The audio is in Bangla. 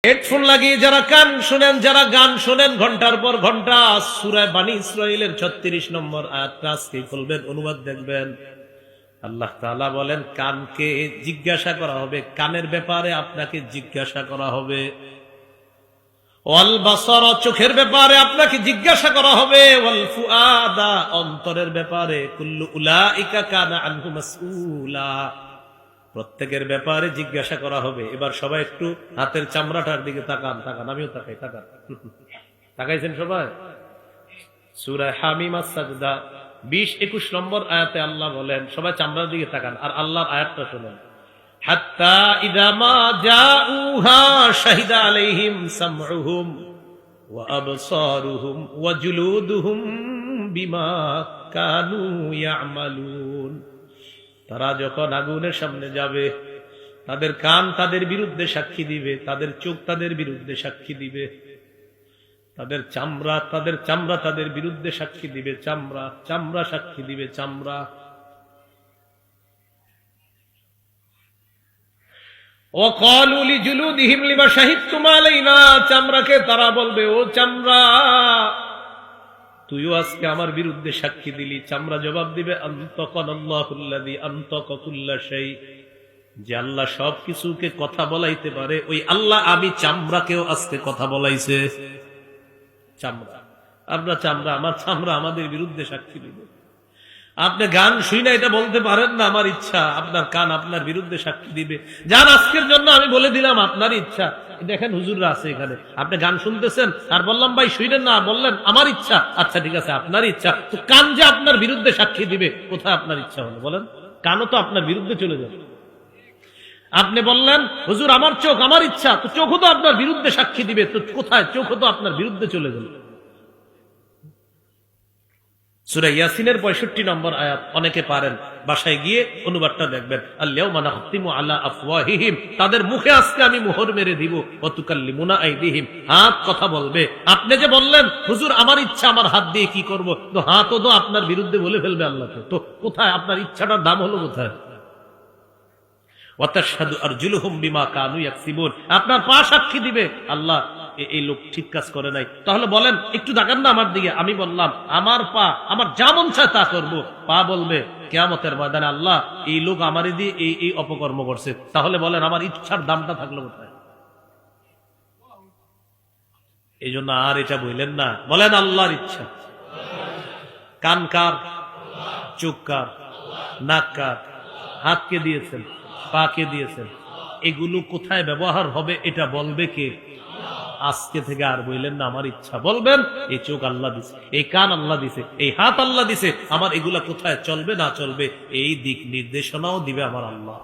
হেডফোন লাগিয়ে যারা কান শোনেন, যারা গান শোনেন ঘন্টার পর ঘন্টা, সূরা বনী ইসরাঈলের 36 নম্বর আয়াতটা আজকে খুলবেন, অনুবাদ দেখবেন। আল্লাহ তাআলা বলেন, কানকে জিজ্ঞাসা করা হবে, কানের ব্যাপারে আপনাকে জিজ্ঞাসা করা হবে। ওয়াল বাসার, চোখের ব্যাপারে আপনাকে জিজ্ঞাসা করা হবে। ওয়াল ফুআদা, অন্তরের ব্যাপারে। কুল্লু উলাইকা কানা আনহু মাসউলা, প্রত্যেকের ব্যাপারে জিজ্ঞাসা করা হবে। এবার সবাই একটু হাতের চামড়াটার দিকে তাকান, তাকান, আমিও তাকাই, তাকান, তাকাইছেন সবাই? সূরা হামিম আস-সাজদা 20-21 নম্বর আয়াতে আল্লাহ বলেন, সবাই চামড়ার দিকে তাকান আর আল্লাহর আয়াতটা শুনেন। হাত্তা ইযা মা জাউহা শাহিদা আলাইহিম সামউহুম ওয়া আবসারুহুম ওয়া জুলুদুহুম বিমা কানু ইয়ামালুন। তারা যখন আগুনের সামনে যাবে, তাদের কান তাদের বিরুদ্ধে সাক্ষী দিবে, তাদের চোখ তাদের বিরুদ্ধে সাক্ষী দিবে, তাদের চামড়া তাদের বিরুদ্ধে সাক্ষী দিবে, চামড়া সাক্ষী দিবে, চামড়া। ওয়াকালু লিজুলুদিহিম লিমা শাহিদতুম আলাইনা, চামড়াকে তারা বলবে, ও চামড়া, তুইও আজকে আমার বিরুদ্ধে সাক্ষী দিলি। চামড়া জবাব দিবে, আনতাকানাল্লাহুল্লাযী আনতাকা কুল্লা শাই, যে আল্লাহ সবকিছুকে কথা বলাইতে পারে, ওই আল্লাহ আমি চামড়াকেও আজকে কথা বলাইছে। চামড়া, আপনার চামড়া, আমার চামড়া আমাদের বিরুদ্ধে সাক্ষী দিবে। আপনি গান শুই না এটা বলতে পারেন না, আমার ইচ্ছা। আপনার কান আপনার বিরুদ্ধে সাক্ষী দিবে। যান, আজকের জন্য আমি বলে দিলাম আপনার ইচ্ছা। দেখেন হুজুররা আছে এখানে, আপনি গান শুনতেছেন আর বললাম ভাই শুইলেন না, বললেন আমার ইচ্ছা। আচ্ছা ঠিক আছে, আপনার ইচ্ছা। তো কান যে আপনার বিরুদ্ধে সাক্ষী দিবে, কোথায় আপনার ইচ্ছা হলো বলেন? কানও তো আপনার বিরুদ্ধে চলে যাবে। আপনি বললেন হুজুর আমার চোখ, আমার ইচ্ছা, তো চোখও তো আপনার বিরুদ্ধে সাক্ষী দিবে। তো কোথায়? চোখও তো আপনার বিরুদ্ধে চলে গেল। সূরা ইয়াসিনের 65 নম্বর আয়াত অনেকে পারেন, বাসায় গিয়ে অনুবাদটা দেখবেন। আল-ইয়াউমা নাখতিমু আলা আফওয়াহিহিম, তাদের মুখে আজকে আমি মোহর মেরে দিব। ওয়া তুকাল্লিমুনা আইদিহিম, হাত কথা বলবে। আপনি যে বললেন হুজুর আমার ইচ্ছা, আমার হাত দিয়ে কি করব, তো হাতও তো আপনার বিরুদ্ধে বলে ফেলবে আল্লাহকে। তো কোথায় আপনার ইচ্ছাটার দাম হলো কোথায়? ওয়া তাশহাদু আরজুলুহুম বিমা কানু ইয়াকসিবুন, আপনার পা সাক্ষী দিবে, আল্লাহ এই লোক ঠিক কাজ করে নাই। তাহলে বলেন একটু তাকান না আমার দিকে। আমি বললাম আমার পা, আমার যা মন চায় তা করবো। পা বলবে কিয়ামতের ময়দানে, আল্লাহ এই লোক আমারই দিয়ে এই অপকর্ম করছে। তাহলে বলেন আমার ইচ্ছার দামটা থাকলো কোথায়? এই জন্য আর এটা বললেন না, বলেন আল্লাহর ইচ্ছা। কান কার? চোখ কার? নাক কার? হাতকে দিয়েছেন, পাকে দিয়েছেন, এগুলো কোথায় ব্যবহার হবে এটা বলবে কে? আজকে থেকে আর বললেন না আমার ইচ্ছা, বলবেন এই চোখ আল্লাহ দিছে, এই কান আল্লাহ দিছে, এই হাত আল্লাহ দিছে, আমার এগুলা কোথায় চলবে না চলবে এই দিক নির্দেশনাও দিবে আমার আল্লাহ।